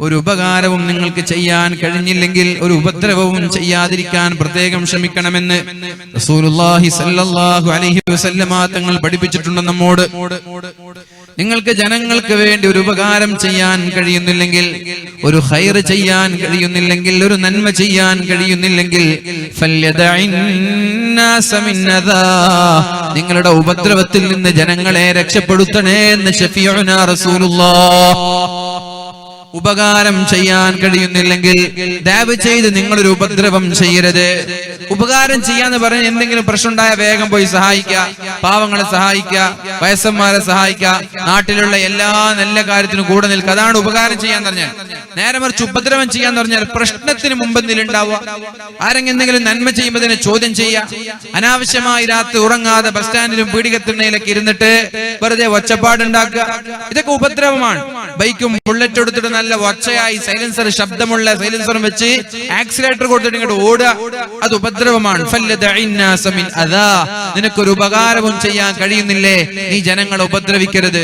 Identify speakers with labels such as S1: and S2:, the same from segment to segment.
S1: ഒരു ഉപകാരവും നിങ്ങൾക്ക് ചെയ്യാൻ കഴിഞ്ഞില്ലെങ്കിൽ ഒരു ഉപദ്രവവും ചെയ്യാതിരിക്കാൻ പ്രത്യേകം ശ്രമിക്കണമെന്ന് റസൂലുള്ളാഹി സ്വല്ലല്ലാഹു അലൈഹി വസല്ലമ തങ്ങൾ പഠിപ്പിച്ചിട്ടുണ്ട് നമ്മോട്. നിങ്ങൾക്ക് ജനങ്ങൾക്ക് വേണ്ടി ഒരു ഉപകാരം ചെയ്യാൻ കഴിയുന്നില്ലെങ്കിൽ, ഒരു ഖൈർ ചെയ്യാൻ കഴിയുന്നില്ലെങ്കിൽ, ഒരു നന്മ ചെയ്യാൻ കഴിയുന്നില്ലെങ്കിൽ നിങ്ങളുടെ ഉപദ്രവത്തിൽ നിന്ന് ജനങ്ങളെ രക്ഷപ്പെടുത്തണേ എന്ന് ശഫീഉനാ റസൂലുള്ളാഹ്. ഉപകാരം ചെയ്യാൻ കഴിയുന്നില്ലെങ്കിൽ ദയവ് ചെയ്ത് നിങ്ങളൊരു ഉപദ്രവം ചെയ്യരുത്. ഉപകാരം ചെയ്യാന്ന് പറഞ്ഞ് എന്തെങ്കിലും പ്രശ്നം ഉണ്ടായ വേഗം പോയി സഹായിക്കുക, പാവങ്ങളെ സഹായിക്കുക, വയസ്സന്മാരെ സഹായിക്കുക, നാട്ടിലുള്ള എല്ലാ നല്ല കാര്യത്തിനും കൂടെ നിൽക്കുക. അതാണ് ഉപകാരം ചെയ്യാന്ന് പറഞ്ഞാൽ. നേരെ മറിച്ച് ഉപദ്രവം ചെയ്യാന്ന് പറഞ്ഞാൽ പ്രശ്നത്തിന് മുമ്പെന്തിൽ ഉണ്ടാവുക, ആരെങ്കിലും എന്തെങ്കിലും നന്മ ചെയ്യുമ്പോൾ അതിനെ ചോദ്യം ചെയ്യുക, അനാവശ്യമായി രാത്രി ഉറങ്ങാതെ ബസ് സ്റ്റാൻഡിലും പീഡികത്തിണ്ണയിലൊക്കെ ഇരുന്നിട്ട് വെറുതെ ഒച്ചപ്പാടുണ്ടാക്കുക, ഇതൊക്കെ ഉപദ്രവമാണ്. ബൈക്കും ബുള്ളറ്റ് എടുത്തിട്ട് നല്ല ഒച്ചയായി സൈലൻസർ ശബ്ദമുള്ള സൈലൻസറും വെച്ച് ആക്സിലേറ്റർ കൊടുത്തിട്ട് ഇങ്ങോട്ട് ഓടുക, അത് ഉപദ്രവമാണ്. നിനക്കൊരു ഉപകാരവും ചെയ്യാൻ കഴിയുന്നില്ലേ, നീ ജനങ്ങളെ ഉപദ്രവിക്കരുത്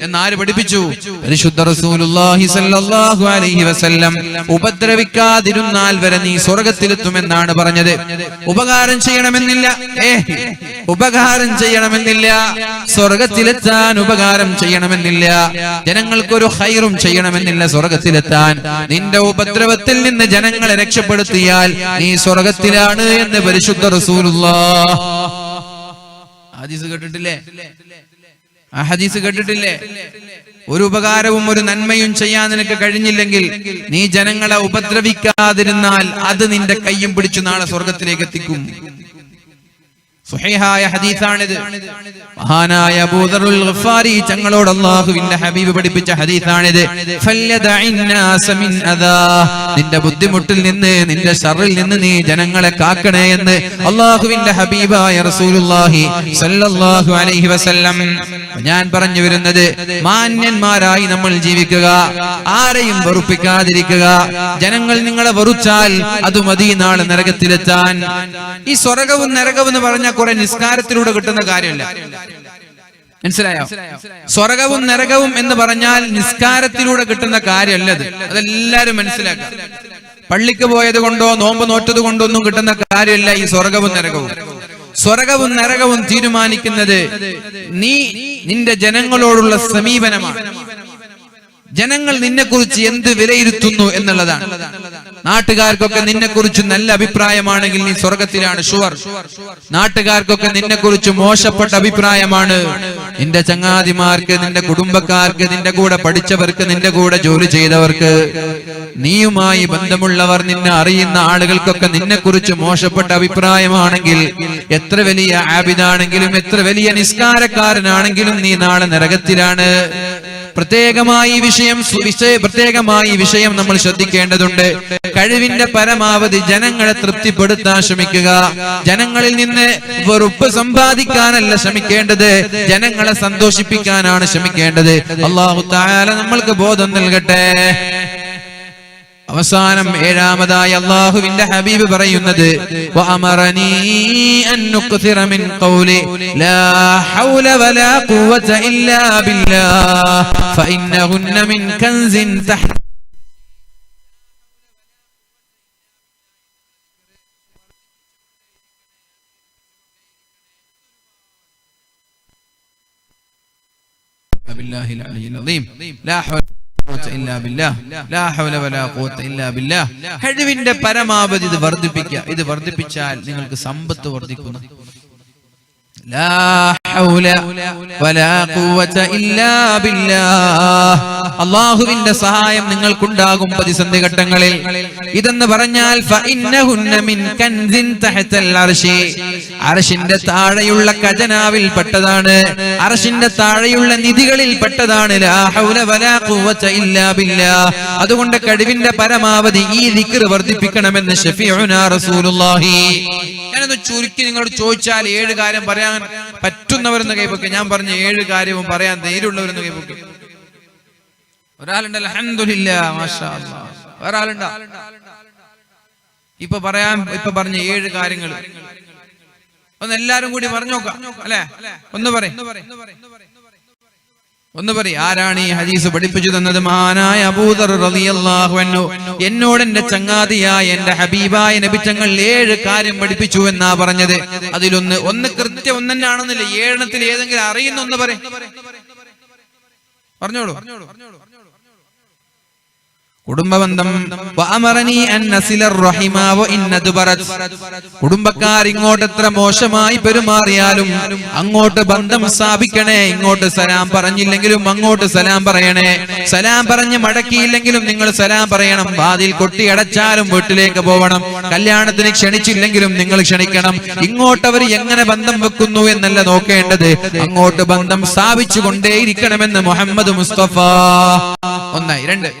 S1: എന്നാര് പഠിപ്പിച്ചു? പരിശുദ്ധ റസൂലുള്ളാഹി സ്വല്ലല്ലാഹു അലൈഹി വസല്ലം. ഉപദ്രവിക്കാതിരുന്നാൽ വരെ നീ സ്വർഗ്ഗത്തിലെത്തുമെന്നാണ് പറഞ്ഞത്. ഉപകാരം ചെയ്യണമെന്നില്ല, ഉപകാരം ചെയ്യണമെന്നില്ല, സ്വർഗ്ഗത്തിലെത്താൻ ഉപകാരം ചെയ്യണമെന്നില്ല, ജനങ്ങൾക്കൊരു ഖൈറും ചെയ്യണമെന്നില്ല സ്വർഗ്ഗത്തിലെത്താൻ. നിന്റെ ഉപദ്രവത്തിൽ നിന്ന് ജനങ്ങളെ രക്ഷപ്പെടുത്തിയാൽ നീ സ്വർഗ്ഗത്തിലാണ് എന്ന് പരിശുദ്ധ റസൂലുള്ളാഹ്. ഹദീസ് കേട്ടിട്ടില്ലേ? ആ ഹദീസ് കേട്ടിട്ടില്ലേ? ഒരു ഉപകാരവും ഒരു നന്മയും ചെയ്യാൻ നിനക്ക് കഴിഞ്ഞില്ലെങ്കിൽ നീ ജനങ്ങളെ ഉപദ്രവിക്കാതിരുന്നാൽ അത് നിന്റെ കയ്യും പിടിച്ചു നാളെ സ്വർഗ്ഗത്തിലേക്ക് എത്തിക്കും. സ്വഹീഹായ ഹദീസാണിത്. മഹാനായ അബൂ ദർറുൽ ഗഫാരി തങ്ങളോട് അല്ലാഹുവിന്റെ ഹബീബ് പഠിപ്പിച്ച ഹദീസാണിത്. ഫല്യദഇന്നാസ മിൻ അദാ, നിന്റെ ബുദ്ധിമുട്ടിൽ നിന്ന് നിന്റെ ശർറിൽ നിന്ന് നീ ജനങ്ങളെ കാക്കണേ എന്ന് അല്ലാഹുവിന്റെ ഹബീബായ റസൂലുള്ളാഹി സ്വല്ലല്ലാഹു അലൈഹി വസല്ലം. ഞാൻ പറഞ്ഞു വരുന്നത്, മാന്യന്മാരായി നമ്മൾ ജീവിക്കുക, ആരെയും വെറുപ്പിക്കാതിരിക്കുക. ജനങ്ങൾ നിങ്ങളെ വെറുച്ചാൽ അത് മതി നാളെ നരകത്തിലെത്താൻ. ഈ സ്വർഗ്ഗവും നരകവും എന്ന് പറഞ്ഞ കുറെ നിസ്കാരത്തിലൂടെ കിട്ടുന്ന കാര്യമല്ല, മനസ്സിലായോ? സ്വർഗ്ഗവും നരകവും എന്ന് പറഞ്ഞാൽ നിസ്കാരത്തിലൂടെ കിട്ടുന്ന കാര്യമല്ലത്. അതെല്ലാരും മനസ്സിലാക്കുക. പള്ളിക്ക് പോയത് കൊണ്ടോ നോമ്പ് നോറ്റത് കൊണ്ടോ ഒന്നും കിട്ടുന്ന കാര്യമല്ല ഈ സ്വർഗ്ഗവും നരകവും. സ്വർഗ്ഗവും നരകവും തീരുമാനിക്കുന്നത് നീ നിന്റെ ജനങ്ങളോടുള്ള സമീപനമാണ്. ജനങ്ങൾ നിന്നെക്കുറിച്ച് എന്ത് വിലയിരുത്തുന്നു എന്നുള്ളതാണ്. നാട്ടുകാർക്കൊക്കെ നിന്നെക്കുറിച്ച് നല്ല അഭിപ്രായമാണെങ്കിൽ നീ സ്വർഗ്ഗത്തിലാണ് ഷുവർ. നാട്ടുകാർക്കൊക്കെ നിന്നെക്കുറിച്ച് മോശപ്പെട്ട അഭിപ്രായമാണ്, നിന്റെ ചങ്ങാതിമാർക്ക്, നിന്റെ കുടുംബക്കാർക്ക്, നിന്റെ കൂടെ പഠിച്ചവർക്ക്, നിന്റെ കൂടെ ജോലി ചെയ്തവർക്ക്, നീയുമായി ബന്ധമുള്ളവർ, നിന്നെ അറിയുന്ന ആളുകൾക്കൊക്കെ നിന്നെക്കുറിച്ച് മോശപ്പെട്ട അഭിപ്രായമാണെങ്കിൽ എത്ര വലിയ ആബിദാണെങ്കിലും എത്ര വലിയ നിസ്കാരക്കാരനാണെങ്കിലും നീ നാളെ നരകത്തിലാണ്. പ്രത്യേകമായി വിഷയം നമ്മൾ ശ്രദ്ധിക്കേണ്ടതുണ്ട്. കഴിവിന്റെ പരമാവധി ജനങ്ങളെ തൃപ്തിപ്പെടുത്താൻ ശ്രമിക്കുക. ജനങ്ങളിൽ നിന്ന് വെറുപ്പ് സമ്പാദിക്കാനല്ല ശ്രമിക്കേണ്ടത്, ജനങ്ങളെ സന്തോഷിപ്പിക്കാനാണ് ശ്രമിക്കേണ്ടത്. അല്ലാഹു തആല നമ്മൾക്ക് ബോധം നൽകട്ടെ. അവസാനം ഏഴാമതായി അല്ലാഹുവിന്റെ ഹബീബ് പറയുന്നത്, വഅമറനീ അൻ നുക്സിറ മിൻ ഖൗലി ലാ ഹൗല വലാ ഖുവത ഇല്ലാ ബില്ലാഹ് ഫഇന്നഹുന്ന മിൻ കൻസിൻ തഹ്ത ബില്ലാഹിൽ അലിയിൽ അദീം ലാ ഹൗല കഴിവിന്റെ പരമാവധി ഇത് വർദ്ധിപ്പിക്കുക. ഇത് വർദ്ധിപ്പിച്ചാൽ നിങ്ങൾക്ക് സമ്പത്ത് വർദ്ധിക്കുന്നു. ലാ ഹൗല വലാ ഖുവത ഇല്ലാ ബില്ലാഹ്. അല്ലാഹുവിന്റെ സഹായം നിങ്ങൾക്കുണ്ടാകും പ്രതിസന്ധി ഘട്ടങ്ങളിൽ. ഇതെന്ന് പറഞ്ഞാൽ ഫഇന്നഹുന്ന മിൻ കൻസിൻ തഹ്തൽ അർശി, അർശിന്റെ താഴെയുള്ള ഖജനാവിൽ പെട്ടതാണ്, അർശിന്റെ താഴെയുള്ള നിധികളിൽ പെട്ടതാണ്. ലാ ഹൗല വലാ ഖുവത ഇല്ലാ ബില്ലാഹ്. അതുകൊണ്ട് കഴിവിന്റെ പരമാവധി ഈ ദിക്ർ വർദ്ധിപ്പിക്കണമെന്ന് ശഫീഉനാ റസൂലുള്ളാഹി. ഞാനൊന്ന് ചുരുക്കി നിങ്ങളോട് ചോദിച്ചാൽ 7 കാര്യം പറയാൻ പറ്റുന്നവരെന്ന് കൈപ്പൊക്കെ. ഞാൻ പറഞ്ഞ 7 കാര്യവും പറയാൻ ധൈര്യമുള്ളവരെന്ന് കൈപ്പൊക്കെ. ഒരാളുണ്ടല്ലോ അൽഹംദുലില്ലാഹ് മാഷാ അല്ലാഹ്. ഒരാളുണ്ടോ? ഇപ്പൊ പറഞ്ഞ 7 കാര്യങ്ങൾ ഒന്ന് എല്ലാരും കൂടി പറഞ്ഞു നോക്കാം അല്ലെ? ഒന്ന് പറയും. ഒന്ന് പറയും, ആരാണ് ഈ ഹദീസ് പഠിപ്പിച്ചു തന്നത്? മഹാനായ അബൂദർ റളിയല്ലാഹു അൻഹു. എന്നോട് എന്റെ ചങ്ങാതിയായ എന്റെ ഹബീബായ നബി തങ്ങൾ 7 കാര്യം പഠിപ്പിച്ചു എന്നാ പറഞ്ഞത്. അതിലൊന്ന് കൃത്യം ഒന്നെന്നാണെന്നില്ല, 7 ഏതെങ്കിലും അറിയുന്ന ഒന്ന് പറയും, പറഞ്ഞോളൂ. കുടുംബബന്ധം. കുടുംബക്കാർ ഇങ്ങോട്ട് എത്ര മോശമായി പെരുമാറിയാലും അങ്ങോട്ട് ബന്ധം സ്ഥാപിക്കണേ. ഇങ്ങോട്ട് സലാം പറഞ്ഞില്ലെങ്കിലും അങ്ങോട്ട് സലാം പറയണേ. സലാം പറഞ്ഞ് മടക്കിയില്ലെങ്കിലും നിങ്ങൾ സലാം പറയണം. വാതിൽ കൊട്ടിയടച്ചാലും വീട്ടിലേക്ക് പോകണം. കല്യാണത്തിന് ക്ഷണിച്ചില്ലെങ്കിലും നിങ്ങൾ ക്ഷണിക്കണം. ഇങ്ങോട്ട് അവർ എങ്ങനെ ബന്ധം വെക്കുന്നു എന്നല്ല നോക്കേണ്ടത്, അങ്ങോട്ട് ബന്ധം സ്ഥാപിച്ചു കൊണ്ടേയിരിക്കണമെന്ന് മുഹമ്മദ് മുസ്തഫ. 1 2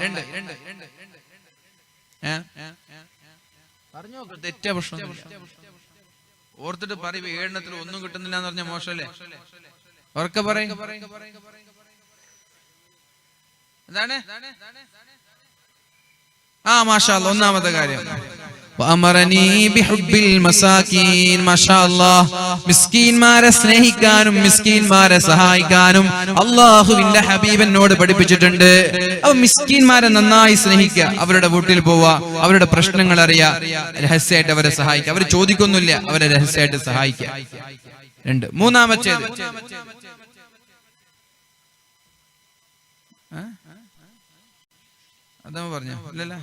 S1: പറഞ്ഞോ, തെറ്റ പ്രശ്നം ഓർത്തിട്ട് പറയും. 7 ഒന്നും കിട്ടുന്നില്ല എന്ന് പറഞ്ഞ മോശമല്ലേ? ഉറക്കെ പറയും. എന്താണ്? മാഷാ അല്ലാഹ്. ഒന്നാമത്തെ കാര്യം മിസ്കീന്മാരെ സ്നേഹിക്കാനും മിസ്കീന്മാരെ സഹായിക്കാനും അള്ളാഹുവിന്റെ ഹബീബിനോട് പഠിപ്പിച്ചിട്ടുണ്ട്. അപ്പൊ മിസ്കീന്മാരെ നന്നായി സ്നേഹിക്കുക, അവരുടെ വീട്ടിൽ പോവുക, അവരുടെ പ്രശ്നങ്ങൾ അറിയുക, രഹസ്യമായിട്ട് അവരെ സഹായിക്കുക. അവർ ചോദിക്കൊന്നുമില്ല, അവരെ രഹസ്യമായിട്ട് സഹായിക്കുക. 2 മൂന്നാമത്തേത് അതാ പറഞ്ഞോ ഇല്ലല്ലോ.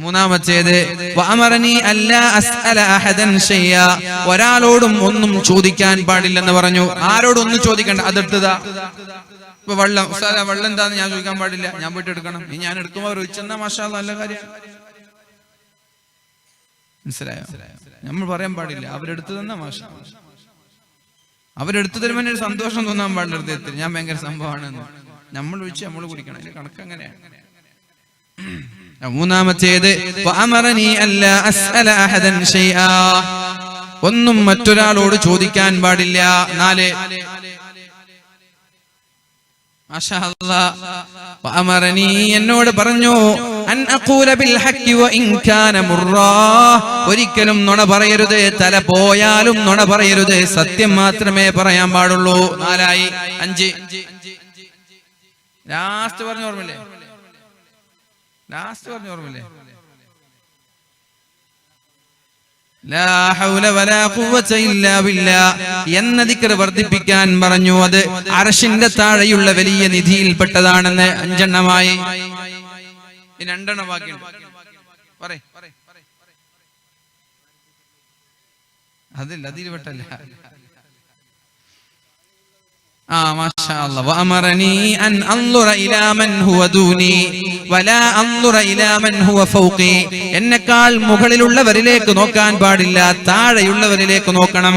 S1: മൂന്നാമത്തേത് ഒരാളോടും ഒന്നും ചോദിക്കാൻ പാടില്ലെന്ന് പറഞ്ഞു. ആരോടും ഒന്നും ചോദിക്കണ്ട. അതെടുത്തതാ. ഇപ്പൊ വെള്ളം എന്താന്ന് ഞാൻ ചോദിക്കാൻ പാടില്ല, ഞാൻ പോയിട്ട് എടുക്കണം. ഞാൻ എടുക്കുമ്പോ അവർ ഒഴിച്ചെന്നാ മാഷാ അല്ലാഹ് നല്ല കാര്യം. മനസ്സിലായോ? നമ്മൾ പറയാൻ പാടില്ല, അവരെടുത്തു തന്നാ മാഷാ. അവരെടുത്തു തരുമ്പോൾ ഒരു സന്തോഷം തോന്നാൻ പാടില്ല. ഞാൻ ഭയങ്കര സംഭവമാണ്. നമ്മൾ ഒഴിച്ച് നമ്മൾ കുടിക്കണം. അതിന്റെ കണക്ക് അങ്ങനെയാണ്. മൂന്നാമത്തേത് ഒന്നും മറ്റൊരാളോട് ചോദിക്കാൻ പാടില്ല. 4 മാഷാ അല്ലാഹ് എന്നോട് പറഞ്ഞു അൻ അഖൂല ബിൽ ഹഖ് വ ഇൻ കാന മുറാ. ഒരിക്കലും നുണ പറയരുത്, തല പോയാലും നുണ പറയരുത്, സത്യം മാത്രമേ പറയാൻ പാടുള്ളൂ. 4 5 ലാസ്റ്റ് പറഞ്ഞ ഓർമ്മയില്ലേ? ലാ ഹൗല വലാ ഖുവത ഇല്ലാ ബില്ലാഹ് എന്ന ദിക്ർ വർദ്ധിപ്പിക്കാൻ പറഞ്ഞു. അത് അർശിന്റെ താഴെയുള്ള വലിയ നിധിയിൽപ്പെട്ടതാണെന്ന്. 5 എണ്ണമായി. 2 എണ്ണം ബാക്കിയുണ്ട്. പറയ്. അതിൽ പെട്ടല്ല. മാഷാ അല്ലാഹ്. വഅമറനി അൻ അൻദുറ ഇലാ മൻ ഹുവ ദൂനി വലാ അൻദുറ ഇലാ മൻ ഹുവ ഫൗഖി. എന്നെക്കാൾ മുകളിലുള്ളവരിലേക്ക് നോക്കാൻ പാടില്ല, താഴെയുള്ളവരിലേക്ക് നോക്കണം.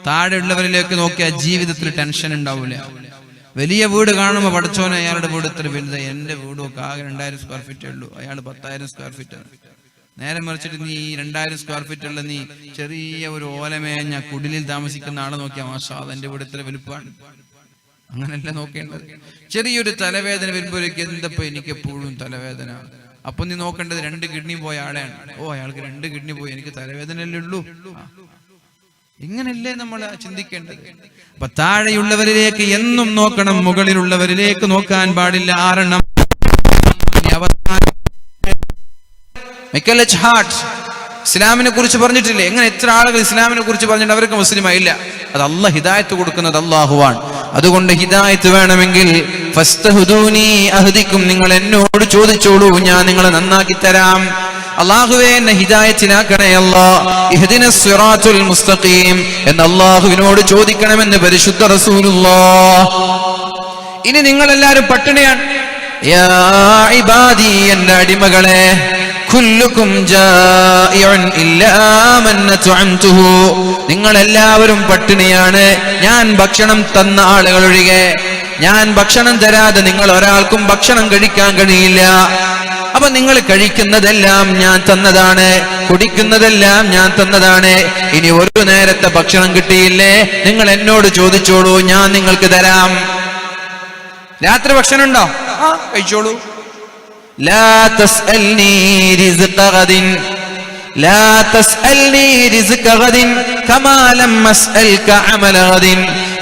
S1: താഴെയുള്ളവരിലേക്ക് നോക്കിയാൽ ജീവിതത്തിൽ ടെൻഷൻ ഉണ്ടാവില്ല. വലിയ വീട് കാണുമ്പോൾ പഠിച്ചോനെ അയാളുടെ വീട് ഇത്ര വലുത്, എന്റെ വീടൊക്കെ ആകെ 2000 സ്ക്വയർ ഫീറ്റ് ഉള്ളൂ, അയാൾ 10,000 സ്ക്വയർ ഫീറ്റ് ആണ്. നേരെ മറിച്ചിട്ട് നീ 2000 സ്ക്വയർ ഫീറ്റ് ഉള്ള നീ ചെറിയ ഒരു ഓലമേഞ്ഞ കുടിലിൽ താമസിക്കുന്ന ആളെ നോക്കിയാ മാഷാ എന്റെ വീട് ഇത്ര വലുപ്പമാണ്. അങ്ങനെയല്ല നോക്കേണ്ടത്. ചെറിയൊരു തലവേദന വരുമ്പോഴേക്ക് എന്തപ്പോ എനിക്ക് എപ്പോഴും തലവേദന. അപ്പൊ നീ നോക്കേണ്ടത് 2 കിഡ്നി പോയ ആളെയാണ്. അയാൾക്ക് 2 കിഡ്നി പോയി, എനിക്ക് തലവേദനയല്ലേ ഉള്ളൂ. ഇങ്ങനല്ലേ നമ്മൾ ചിന്തിക്കേണ്ടത്. അപ്പൊ താഴെയുള്ളവരിലേക്ക് എന്നും നോക്കണം, മുകളിലുള്ളവരിലേക്ക് നോക്കാൻ പാടില്ല. 6 എണ്ണം. ഇസ്ലാമിനെ കുറിച്ച് പറഞ്ഞിട്ടില്ലേ? എങ്ങനെ എത്ര ആളുകൾ ഇസ്ലാമിനെ കുറിച്ച് പറഞ്ഞിട്ട് അവർക്ക് മുസ്ലിമായില്ല? അത് അല്ലാഹ് ഹിദായത്ത് കൊടുക്കുന്നത് അല്ലാഹുവാണ്. അതുകൊണ്ട് ഹിദായത്ത് വേണമെങ്കിൽ ഫസ്തഹുദൂനി അഹ്ദിക്കും, നിങ്ങൾ എന്നോട് ചോദിച്ചോളൂ, ഞാൻ നിങ്ങളെ നന്നാക്കി തരാം. അല്ലാഹുവേ എന്നെ ഹിദായത്തിലാക്കണേ അല്ലാഹ്, ഇഹ്ദിനസ് സിറാത്തുൽ മുസ്തഖീം എന്ന് അല്ലാഹുവിനോട് ചോദിക്കണമെന്ന് പരിശുദ്ധ റസൂലുള്ളാഹ്. ഇനി നിങ്ങൾ എല്ലാവരും പട്ടിണിയാണ്. യാ ഇബാദി, എന്റെ അടിമകളെ, കുല്ലുക്കും ജാഇഉൻ ഇല്ലാ മൻ അത്അംതുഹു, നിങ്ങൾ എല്ലാവരും പട്ടിണിയാണ്, ഞാൻ ഭക്ഷണം തന്ന ആളുകൾ ഒഴികെ. ഞാൻ ഭക്ഷണം തരാതെ നിങ്ങൾ ഒരാൾക്കും ഭക്ഷണം കഴിക്കാൻ കഴിയില്ല. അപ്പൊ നിങ്ങൾ കഴിക്കുന്നതെല്ലാം ഞാൻ തന്നതാണ്, കുടിക്കുന്നതെല്ലാം ഞാൻ തന്നതാണ്. ഇനി ഒരു നേരത്തെ ഭക്ഷണം കിട്ടിയില്ലേ, നിങ്ങൾ എന്നോട് ചോദിച്ചോളൂ, ഞാൻ നിങ്ങൾക്ക് തരാം. രാത്രി ഭക്ഷണം ഉണ്ടോ? കഴിച്ചോളൂ. ലാ തസ്അൽനി റിസ്ഖ ഗദിൻ, ലാ തസ്അൽനി റിസ്ക ഗദിൻ കമാ ലം അസ്അൽക അമല ഗദിൻ.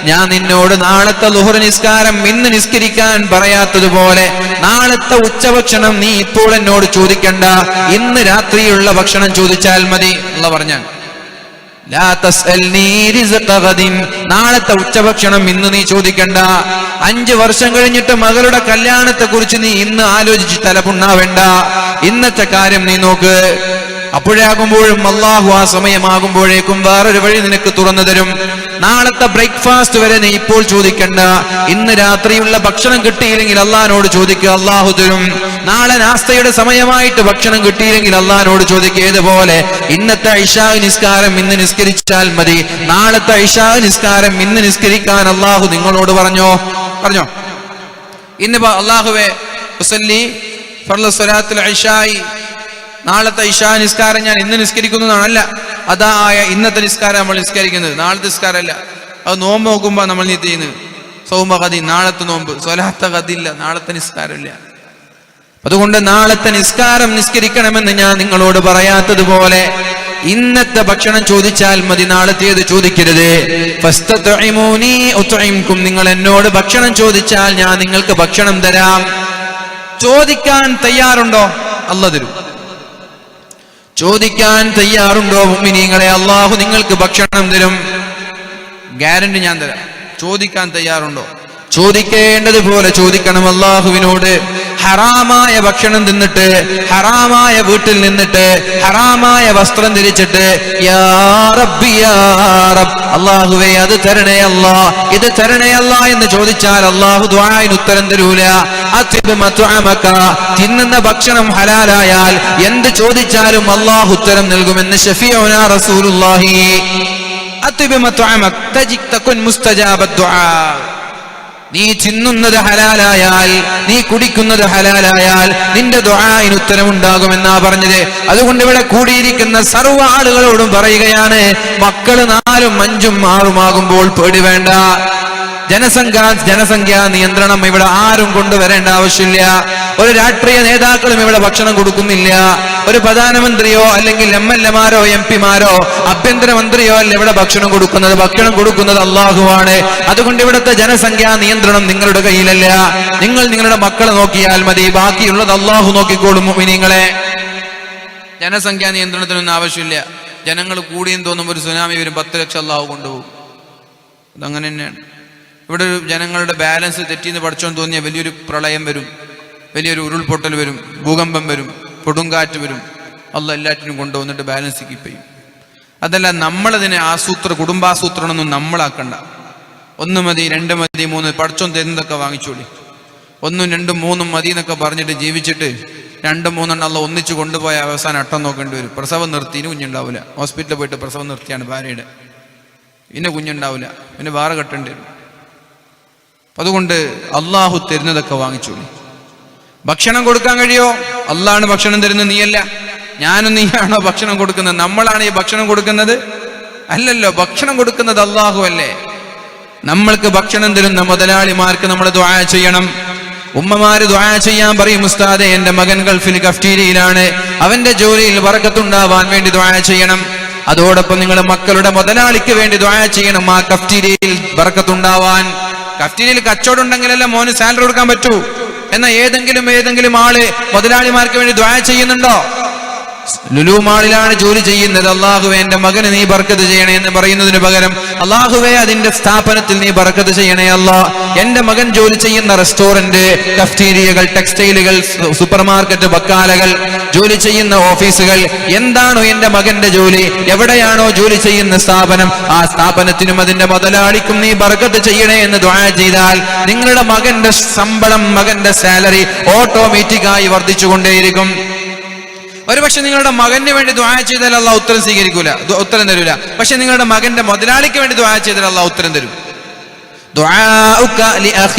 S1: ഞാൻ നിന്നോട് നാളത്തെ ളുഹർ നിസ്കാരം ഇന്ന് നിസ്കരിക്കാൻ പറയാത്തതുപോലെ നാളത്തെ ഉച്ചഭക്ഷണം നീ ഇപ്പോൾ എന്നോട് ചോദിക്കണ്ട, ഇന്ന് രാത്രിയുള്ള ഭക്ഷണം ചോദിച്ചാൽ മതി. അല്ലാഹു പറഞ്ഞാൽ ലാ തസ്അൽനി റിസ്ക ഗദിൻ, നാളത്തെ ഉച്ചഭക്ഷണം ഇന്ന് നീ ചോദിക്കണ്ട. 5 വർഷം കഴിഞ്ഞിട്ട് മകളുടെ കല്യാണത്തെ കുറിച്ച് നീ ഇന്ന് ആലോചിച്ച് തലപുണ്ണാവേണ്ട. ഇന്നത്തെ കാര്യം നീ നോക്ക്. അപ്പോഴാകുമ്പോഴും അള്ളാഹു ആ സമയമാകുമ്പോഴേക്കും വേറൊരു വഴി നിനക്ക് തുറന്നു തരും. നാളത്തെ ബ്രേക്ക്ഫാസ്റ്റ് വരെ നീ ഇപ്പോൾ ചോദിക്കണ്ട. ഇന്ന് രാത്രിയുള്ള ഭക്ഷണം കിട്ടിയില്ലെങ്കിൽ അള്ളാഹിനോട് ചോദിക്കുക, അള്ളാഹു തരും. നാളെ നാസ്തയുടെ സമയമായിട്ട് ഭക്ഷണം കിട്ടിയില്ലെങ്കിൽ അള്ളാഹിനോട് ചോദിക്കുക. ഏതുപോലെ ഇന്നത്തെ ഇശാ നിസ്കാരം ഇന്ന് നിസ്കരിച്ചാൽ മതി. നാളത്തെ ഇശാ നിസ്കാരം ഇന്ന് നിസ്കരിക്കാൻ അള്ളാഹു നിങ്ങളോട് പറഞ്ഞോ? ഇന്നിപ്പോ അള്ളാഹുവേ ഉസല്ലി ഫർള സ്വലാത്തുൽ ഇശാഇ, നാളത്തെ ഇശാ നിസ്കാരം ഞാൻ ഇന്ന് നിസ്കരിക്കുന്നതാണല്ല, അതായ ഇന്നത്തെ നിസ്കാരം നമ്മൾ നിസ്കരിക്കുന്നത്. നാളത്തെ നിസ്കാരമല്ല. അത് നോമ്പ് നോക്കുമ്പോ നമ്മൾ നീ ചെയ്യുന്നത് സൗമ ഗദി, നാളത്തെ നോമ്പ്. സ്വലാത്ത ഗദില്ല, നാളത്തെ നിസ്കാരമില്ല. അതുകൊണ്ട് നാളത്തെ നിസ്കാരം നിസ്കരിക്കണമെന്ന് ഞാൻ നിങ്ങളോട് പറയാത്തതുപോലെ ഇന്നത്തെ ഭക്ഷണം ചോദിച്ചാൽ മതി, നാളത്തേത് ചോദിക്കരുത്. ഫസ്തത്ഇമൂനി ഉത്ഇംകും, നിങ്ങൾ എന്നോട് ഭക്ഷണം ചോദിച്ചാൽ ഞാൻ നിങ്ങൾക്ക് ഭക്ഷണം തരാം. ചോദിക്കാൻ തയ്യാറുണ്ടോ? അല്ലാഹു തരും. ചോദിക്കാൻ തയ്യാറുണ്ടോ മുഅ്മിനീങ്ങളെ? അള്ളാഹു നിങ്ങൾക്ക് ഭക്ഷണം തരും, ഗ്യാരണ്ടി ഞാൻ തരാം. ചോദിക്കാൻ തയ്യാറുണ്ടോ? ചോദിക്കേണ്ടതുപോലെ ചോദിക്കണം അള്ളാഹുവിനോട്. ഹറാമായ ഭക്ഷണം തിന്നിട്ട്, ഹറാമായ വീട്ടിൽ നിന്നിട്ട്, ഹറാമായ വസ്ത്രം ധരിച്ചിട്ട് യാ റബ്ബി യാ റബ്ബ്, അള്ളാഹുവേ അത് തരണേ അല്ലാ, ഇത് തരണേ അല്ലാ എന്ന് ചോദിച്ചാൽ അള്ളാഹു ദുആഇന് ഉത്തരം തരൂല. അത്ഇബ് മത്അമക, തിന്നുന്ന ഭക്ഷണം ഹലാലായാൽ എന്ത് ചോദിച്ചാലും അള്ളാഹു ഉത്തരം നൽകുമെന്ന് ശഫീഉനാ റസൂലുള്ളാഹി. അത്ഇബ് മത്അമക തജിക് മുസ്തജാബദ് ദുആ. നീ തിന്നുന്നത് ഹലാലായാൽ, നീ കുടിക്കുന്നത് ഹലാലായാൽ നിന്റെ ദുആഇന് ഉത്തരമുണ്ടാകുമെന്നാ പറഞ്ഞത്. അതുകൊണ്ട് ഇവിടെ കൂടിയിരിക്കുന്ന സർവ്വ ആളുകളോടും പറയുകയാണ്, മക്കള് 4ഉം 5ഉം 6ഉം ആകുമ്പോൾ പേടി വേണ്ട. ജനസംഖ്യാ നിയന്ത്രണം ഇവിടെ ആരും കൊണ്ടുവരേണ്ട ആവശ്യമില്ല. ഒരു രാഷ്ട്രീയ നേതാക്കളും ഇവിടെ ഭക്ഷണം കൊടുക്കുന്നില്ല. ഒരു പ്രധാനമന്ത്രിയോ അല്ലെങ്കിൽ MLA-മാരോ MP-മാരോ ആഭ്യന്തരമന്ത്രിയോ അല്ല ഇവിടെ ഭക്ഷണം കൊടുക്കുന്നത്. ഭക്ഷണം കൊടുക്കുന്നത് അള്ളാഹുവാണ്. അതുകൊണ്ട് ഇവിടുത്തെ ജനസംഖ്യാ നിയന്ത്രണം നിങ്ങളുടെ കയ്യിലല്ല. നിങ്ങൾ നിങ്ങളുടെ മക്കളെ നോക്കിയാൽ മതി, ബാക്കിയുള്ളത് അള്ളാഹു നോക്കിക്കോളും. മുഅ്മിനീങ്ങളെ, ജനസംഖ്യാ നിയന്ത്രണത്തിനൊന്നും ആവശ്യമില്ല. ജനങ്ങൾ കൂടിയെന്ന് തോന്നുമ്പോൾ ഒരു സുനാമി വരും, 10 ലക്ഷം അള്ളാഹു കൊണ്ടുപോകും. അതങ്ങനെ തന്നെയാണ്. ഇവിടെ ഒരു ജനങ്ങളുടെ ബാലൻസ് തെറ്റിന്ന് പഠിച്ചോന്ന് തോന്നിയ വലിയൊരു പ്രളയം വരും, വലിയൊരു ഉരുൾപൊട്ടൽ വരും, ഭൂകമ്പം വരും, കൊടുങ്കാറ്റ് വരും. അള്ളാഹ് എല്ലാറ്റിനും കൊണ്ടുവന്നിട്ട് ബാലൻസ് കീപ്പ് ചെയ്യും. അതല്ല നമ്മളതിനെ കുടുംബാസൂത്രണമൊന്നും നമ്മളാക്കണ്ട. 1 മതി, 2 മതി, 3 പഠിച്ചോൻ തരുന്നതൊക്കെ വാങ്ങിച്ചോളി. 1ഉം 2ഉം 3ഉം മതി എന്നൊക്കെ പറഞ്ഞിട്ട് ജീവിച്ചിട്ട് 2, 3 അള്ളാഹ് ഒന്നിച്ച് കൊണ്ടുപോയ അവസാനം അട്ടം നോക്കേണ്ടി വരും. പ്രസവം നിർത്തി, ഇനി കുഞ്ഞുണ്ടാവില്ല. ഹോസ്പിറ്റലിൽ പോയിട്ട് പ്രസവം നിർത്തിയാണ് ഭാര്യയുടെ, പിന്നെ കുഞ്ഞുണ്ടാവില്ല, പിന്നെ വേറെ കെട്ടേണ്ടി വരും. അതുകൊണ്ട് അള്ളാഹു തരുന്നതൊക്കെ വാങ്ങിച്ചോളി. ഭക്ഷണം കൊടുക്കാൻ കഴിയോ? അള്ളാഹാണ് ഭക്ഷണം തരുന്നത്, നീയല്ല. ഞാനും നീയാണോ ഭക്ഷണം കൊടുക്കുന്നത്? നമ്മളാണ് ഈ ഭക്ഷണം കൊടുക്കുന്നത്? അല്ലല്ലോ, ഭക്ഷണം കൊടുക്കുന്നത് അള്ളാഹു അല്ലേ. നമ്മൾക്ക് ഭക്ഷണം തരുന്ന മുതലാളിമാർക്ക് നമ്മൾ ദുആ ചെയ്യണം. ഉമ്മമാര് ദുആ ചെയ്യാൻ പറയും, ഉസ്താദേ എന്റെ മകൻ ഗൾഫിൽ കഫ്റ്റീരിയയിലാണ്, അവന്റെ ജോലിയിൽ ബറക്കത്തുണ്ടാവാൻ വേണ്ടി ദുആ ചെയ്യണം. അതോടൊപ്പം നിങ്ങൾ മക്കളുടെ മുതലാളിക്ക് വേണ്ടി ദുആ ചെയ്യണം, ആ കഫ്റ്റീരിയയിൽ ബറക്കത്തുണ്ടാവാൻ. കഫ്റ്റീരിയയിൽ കച്ചവടം ഉണ്ടെങ്കിലല്ല മോന് സാലറി കൊടുക്കാൻ പറ്റൂ. എന്നാൽ ഏതെങ്കിലും ആള് മുതലാളിമാർക്ക് വേണ്ടി ദുആ ചെയ്യുന്നുണ്ടോ? ലുലു മാളിലാണ് ജോലി ചെയ്യുന്നത്, അള്ളാഹുവേ എന്റെ മകന് നീ ബർക്കത്ത് ചെയ്യണേ എന്ന് പറയുന്നതിന് പകരം അള്ളാഹുവേ അതിന്റെ സ്ഥാപനത്തിൽ നീ ബർക്കത്ത് ചെയ്യണേ അല്ലാ. എന്റെ മകൻ ജോലി ചെയ്യുന്ന റെസ്റ്റോറന്റ്, കഫ്റ്റീരിയകൾ, ടെക്സ്റ്റൈലുകൾ, സൂപ്പർ മാർക്കറ്റ്, ബക്കാലകൾ, ജോലി ചെയ്യുന്ന ഓഫീസുകൾ, എന്താണോ എന്റെ മകന്റെ ജോലി, എവിടെയാണോ ജോലി ചെയ്യുന്ന സ്ഥാപനം, ആ സ്ഥാപനത്തിനും അതിന്റെ മുതലാളിക്കും നീ ബർക്കത്ത് ചെയ്യണേ എന്ന് ദുആ ചെയ്താൽ നിങ്ങളുടെ മകന്റെ ശമ്പളം, മകന്റെ സാലറി ഓട്ടോമാറ്റിക്കായി വർദ്ധിച്ചുകൊണ്ടേയിരിക്കും. ഒരുപക്ഷെ നിങ്ങളുടെ മകന് വേണ്ടി ദുആ ചെയ്താൽ അള്ളാഹ് ഉത്തരം ഉത്തരം തരൂല. പക്ഷെ നിങ്ങളുടെ മകന്റെ മുതലാളിക്ക് വേണ്ടി ദുആ ചെയ്താൽ അള്ളാഹ് ഉത്തരം തരും.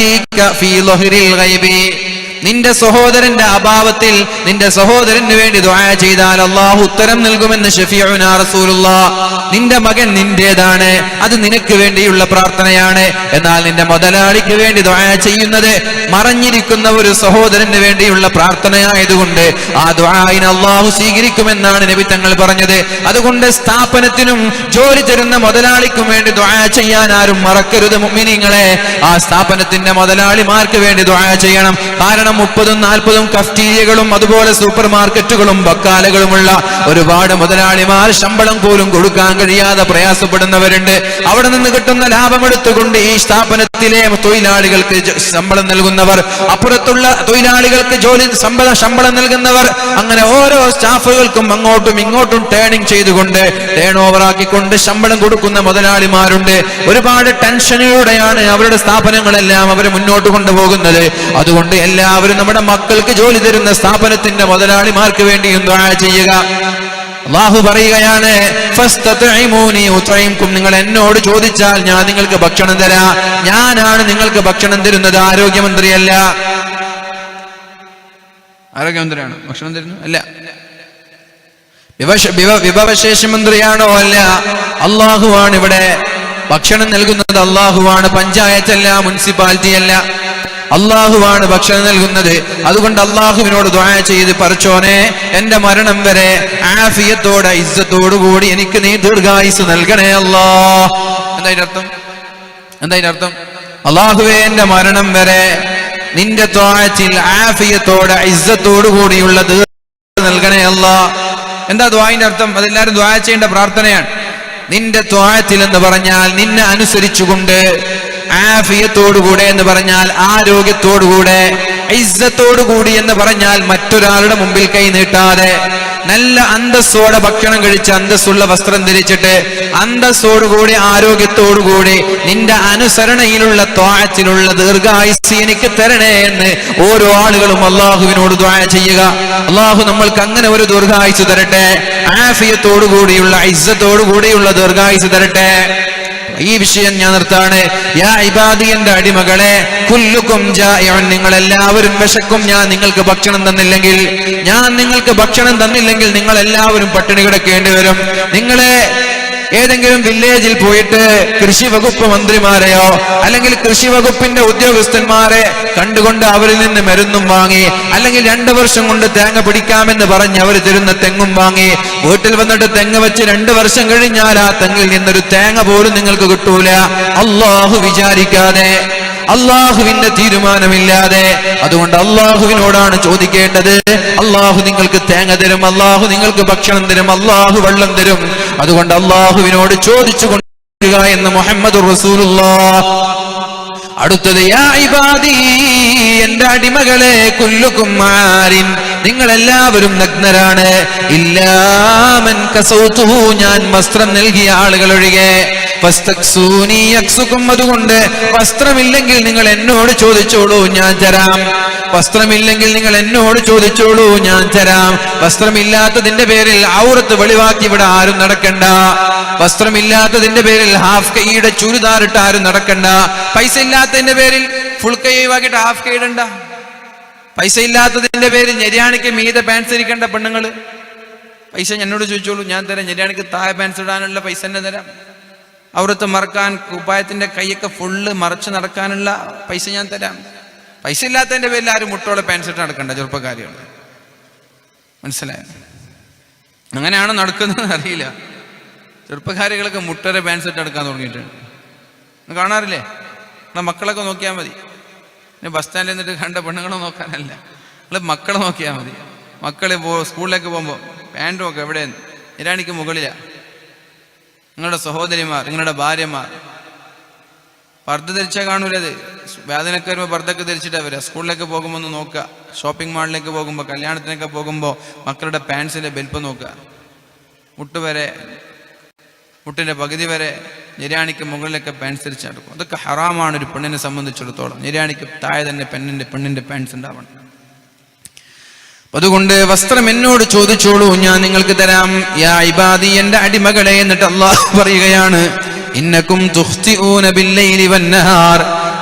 S1: നിന്റെ സഹോദരന്റെ അഭാവത്തിൽ നിന്റെ സഹോദരന് വേണ്ടി ദുആ ചെയ്താൽ അല്ലാഹു ഉത്തരം നൽകുമെന്ന് ശഫീഉനാ റസൂലുള്ളാഹ്. നിന്റെ മകൻ നിന്റേതാണ്, അത് നിനക്ക് വേണ്ടിയുള്ള പ്രാർത്ഥനയാണ്. എന്നാൽ നിന്റെ മുതലാളിക്ക് വേണ്ടി ദുആ ചെയ്യുന്നത് മറഞ്ഞിരിക്കുന്ന ഒരു സഹോദരന് വേണ്ടിയുള്ള പ്രാർത്ഥനയായതുകൊണ്ട് ആ ദുആഇനെ അല്ലാഹു സ്വീകരിക്കുമെന്നാണ് നബി തങ്ങൾ പറഞ്ഞത്. അതുകൊണ്ട് സ്ഥാപനത്തിനും ജോലി തരുന്ന മുതലാളിക്കും വേണ്ടി ദുആ ചെയ്യാൻ ആരും മറക്കരുത് മുഅ്മിനീങ്ങളെ. ആ സ്ഥാപനത്തിന്റെ മുതലാളിമാർക്ക് വേണ്ടി ദുആ ചെയ്യണം. കാരണം 30-40 കഫ്റ്റീരിയകളും അതുപോലെ സൂപ്പർ മാർക്കറ്റുകളും ബക്കാലകളുമുള്ള ഒരുപാട് മുതലാളിമാർ ശമ്പളം പോലും കൊടുക്കാൻ കഴിയാതെ പ്രയാസപ്പെടുന്നവരുണ്ട്. അവിടെ നിന്ന് കിട്ടുന്ന ലാഭമെടുത്തുകൊണ്ട് ഈ സ്ഥാപനത്തിലെ തൊഴിലാളികൾക്ക് ശമ്പളം നൽകുന്നവർ, അപ്പുറത്തുള്ള തൊഴിലാളികൾക്ക് ശമ്പളം നൽകുന്നവർ, അങ്ങനെ ഓരോ സ്റ്റാഫുകൾക്കും അങ്ങോട്ടും ഇങ്ങോട്ടും ടേണിംഗ് ചെയ്തുകൊണ്ട് ടേൺ ഓവർ ആക്കിക്കൊണ്ട് ശമ്പളം കൊടുക്കുന്ന മുതലാളിമാരുണ്ട്. ഒരുപാട് ടെൻഷനിലൂടെയാണ് അവരുടെ സ്ഥാപനങ്ങളെല്ലാം അവർ മുന്നോട്ട് കൊണ്ടുപോകുന്നത്. അതുകൊണ്ട് എല്ലാവരും നമ്മുടെ മക്കൾക്ക് ജോലി തരുന്ന സ്ഥാപനത്തിന്റെ മുതലാളിമാർക്ക് വേണ്ടിയും ദുആ ചെയ്യുക. അല്ലാഹു പറയുകയാണ്, ഫസ്തത്ഇമൂനി ഉത്ഇംകും, നിങ്ങൾ എന്നോട് ചോദിച്ചാൽ ഞാൻ നിങ്ങൾക്ക് ഭക്ഷണം തരാം. ഞാനാണ് നിങ്ങൾക്ക് ഭക്ഷണം തരുന്നത്, ആരോഗ്യമന്ത്രിയല്ല. ആരോഗ്യമന്ത്രിയാണോ ഭക്ഷണം തരുന്നത്? അല്ല. വിഭവശേഷി മന്ത്രിയാണോ? അല്ല. അല്ലാഹുവാണ് ഇവിടെ ഭക്ഷണം നൽകുന്നത്. അല്ലാഹുവാണ്, പഞ്ചായത്തല്ല, മുനിസിപ്പാലിറ്റി അല്ല. അല്ലാഹുവാണ് ഭക്ഷണം നൽകുന്നത്. അതുകൊണ്ട് അല്ലാഹുവിനോട് ദുആ ചെയ്ത്, പടച്ചോനെ എന്റെ മരണം വരെ ആഫിയത്തോടെ ഇസ്സത്തോടു കൂടി എനിക്ക് നീ ദീർഘായുസ് നൽകണേ അല്ലാഹ്. എന്താ അർത്ഥം? അല്ലാഹുവേ എന്റെ മരണം വരെ നിന്റെ ത്വാഅത്തിൽ ആഫിയത്തോടെ ഇസ്സത്തോടു കൂടിയുള്ള ദീർഘായുസ് നൽകണേ അല്ലാഹ്. എന്താ ദുആഇന്റെ അർത്ഥം? അതെല്ലാവരും ദുആ ചെയ്യേണ്ട പ്രാർത്ഥനയാണ്. നിന്റെ ത്വാഅത്തിൽ എന്ന് പറഞ്ഞാൽ നിന്നെ അനുസരിച്ചുകൊണ്ട്, ആഫിയത്തോടുകൂടെ എന്ന് പറഞ്ഞാൽ ആരോഗ്യത്തോടുകൂടെ, ഇസ്സത്തോടുകൂടി എന്ന് പറഞ്ഞാൽ മറ്റൊരാളുടെ മുമ്പിൽ കൈ നീട്ടാതെ, നല്ല അന്തസ്സോടെ ഭക്ഷണം കഴിച്ച് അന്തസ്സുള്ള വസ്ത്രം ധരിച്ചിട്ട് അന്തസ്സോടുകൂടി ആരോഗ്യത്തോടുകൂടി നിന്റെ അനുസരണയിലുള്ള ത്വാഅത്തിലുള്ള ദീർഘായുസ് എനിക്ക് തരണേ എന്ന് ഓരോ ആളുകളും അല്ലാഹുവിനോട് ദുആ ചെയ്യുക. അല്ലാഹു നമ്മൾക്ക് അങ്ങനെ ഒരു ദീർഘായുസ് തരട്ടെ, ആഫിയത്തോടുകൂടിയുള്ള ഇസ്സത്തോടുകൂടിയുള്ള ദീർഘായുസ് തരട്ടെ. ഈ വിഷയം ഞാൻ നിർത്താണ്. യാ ഇബാദി, എന്റെ അടിമകളെ, കുല്ലുക്കും ജാഇഉൻ, നിങ്ങൾ എല്ലാവരും വിശക്കും. ഞാൻ നിങ്ങൾക്ക് ഭക്ഷണം തന്നില്ലെങ്കിൽ നിങ്ങൾ എല്ലാവരും പട്ടിണി കിടക്കേണ്ടി വരും. നിങ്ങളെ ഏതെങ്കിലും വില്ലേജിൽ പോയിട്ട് കൃഷി വകുപ്പ് മന്ത്രിമാരെയോ അല്ലെങ്കിൽ കൃഷി വകുപ്പിന്റെ ഉദ്യോഗസ്ഥന്മാരെ കണ്ടുകൊണ്ട് അവരിൽ നിന്ന് മരുന്നും വാങ്ങി, അല്ലെങ്കിൽ 2 വർഷം കൊണ്ട് തേങ്ങ പിടിക്കാമെന്ന് പറഞ്ഞ് അവർ തരുന്ന തെങ്ങും വാങ്ങി വീട്ടിൽ വന്നിട്ട് തെങ്ങ് വെച്ച് 2 വർഷം കഴിഞ്ഞാൽ ആ തെങ്ങിൽ നിന്നൊരു തേങ്ങ പോലും നിങ്ങൾക്ക് കിട്ടൂല. അല്ലാഹു വിചാരിക്കാതെ, അല്ലാഹുവിന്റെ തീരുമാനമില്ലാതെ. അതുകൊണ്ട് അല്ലാഹുവിനോടാണ് ചോദിക്കേണ്ടത്. അല്ലാഹു നിങ്ങൾക്ക് തേങ്ങ തരും, അല്ലാഹു നിങ്ങൾക്ക് ഭക്ഷണം തരും, അല്ലാഹു വെള്ളം തരും. അതുകൊണ്ട് അല്ലാഹുവിനോട് ചോദിച്ചു കൊണ്ടിരിക്കുക എന്ന് മുഹമ്മദുർ റസൂലുള്ളാഹ്. അടുത്തത്, യാ ഇബാദി, എന്റെ അടിമകളെ, കുല്ലുക്കും ആരിൻ, നിങ്ങൾ എല്ലാവരും നഗ്നരാണ്. ഇല്ലാ മൻ കസൗതുഹു, ഞാൻ വസ്ത്രം നൽകിയ ആളുകൾ ഒഴികെ. ഫസ്തക്സൂനി യക്സുക്കും, അതുകൊണ്ട് വസ്ത്രമില്ലെങ്കിൽ നിങ്ങൾ എന്നോട് ചോദിച്ചോളൂ, ഞാൻ തരാം. വസ്ത്രമില്ലെങ്കിൽ നിങ്ങൾ എന്നോട് ചോദിച്ചോളൂ, ഞാൻ തരാം. വസ്ത്രമില്ലാത്തതിന്റെ പേരിൽ ഔറത്ത് വെളിവാക്കി ഇവിടെ ആരും നടക്കണ്ട. വസ്ത്രമില്ലാത്തതിന്റെ പേരിൽ ഹാഫ് കൈയുടെ ചുരിദാറിട്ട് ആരും നടക്കണ്ട. പൈസ ഇല്ലാത്തതിന്റെ പേരിൽ ഫുൾ കൈ ഒഴിവാക്കിയിട്ട് ഹാഫ് കൈ ഇടണ്ട. പൈസ ഇല്ലാത്തതിന്റെ പേരിൽ ഞെരിയാണിക്ക് മീതെ പാൻസ് ധരിക്കേണ്ട പെണ്ണുങ്ങള്, പൈസ എന്നോട് ചോദിച്ചോളൂ, ഞാൻ തരാം. ഞെരിയാണിക്ക് താഴെ പാൻസ് ഇടാനുള്ള പൈസ തന്നെ തരാം. ഔറത്ത് മറക്കാൻ, കുപ്പായത്തിന്റെ കൈയൊക്കെ ഫുള്ള് മറച്ച് നടക്കാനുള്ള പൈസ ഞാൻ തരാം. പൈസ ഇല്ലാത്തതിന്റെ പേരിൽ ആരും മുട്ടോളെ പാൻസ് ഇട്ട് നടക്കണ്ട ചെറുപ്പക്കാരികൾ. മനസ്സിലായോ? അങ്ങനെയാണോ നടക്കുന്നത് അറിയില്ല. ചെറുപ്പക്കാരികളൊക്കെ മുട്ടരെ പാൻസ് ഇട്ട് നടക്കാൻ തുടങ്ങിയിട്ടുണ്ട്. കാണാറില്ലേ? നമ്മളെ മക്കളൊക്കെ നോക്കിയാൽ മതി. പിന്നെ ബസ് സ്റ്റാൻഡിൽ നിന്നിട്ട് കണ്ട പെണ്ണുങ്ങളെ നോക്കാനല്ല, നിങ്ങൾ മക്കളെ നോക്കിയാൽ മതി. മക്കളെ സ്കൂളിലേക്ക് പോകുമ്പോൾ പാൻറ്റും ഒക്കെ എവിടെ ഇരാണിക്ക് മുകളിലാണ്. നിങ്ങളുടെ സഹോദരിമാർ, നിങ്ങളുടെ ഭാര്യമാർ പർദ്ദ ധരിച്ചാൽ കാണൂലത്. വേദനക്ക് വരുമ്പോൾ പർദ്ദൊക്കെ ധരിച്ചിട്ടാണ് വരിക. സ്കൂളിലേക്ക് പോകുമ്പോൾ ഒന്ന് നോക്കുക, ഷോപ്പിംഗ് മാളിലേക്ക് പോകുമ്പോൾ, കല്യാണത്തിനൊക്കെ പോകുമ്പോൾ മക്കളുടെ പാൻസിൻ്റെ ബെൽപ്പ് നോക്കുക. മുട്ടുവരെ, മുട്ടിൻ്റെ പകുതി വരെ നിര്യാണിക്ക് മുകളിലൊക്കെ പാൻസ് ധരിച്ച് നടക്കും. അതൊക്കെ ഹറാമാണ് ഒരു പെണ്ണിനെ സംബന്ധിച്ചിടത്തോളം. നിര്യാണിക്ക് താഴെ തന്നെ പെണ്ണിൻ്റെ പാൻസ് ഉണ്ടാവണം. അതുകൊണ്ട് വസ്ത്രം എന്നോട് ചോദിച്ചോളൂ, ഞാൻ നിങ്ങൾക്ക് തരാം. യാ ഇബാദി, എന്റെ അടിമകളെ. എന്നിട്ട് അല്ലാഹു പറയുകയാണ്, ഇന്നക്കും തുഖ്തിഊന ബില്ലൈലി വന്നഹാർ,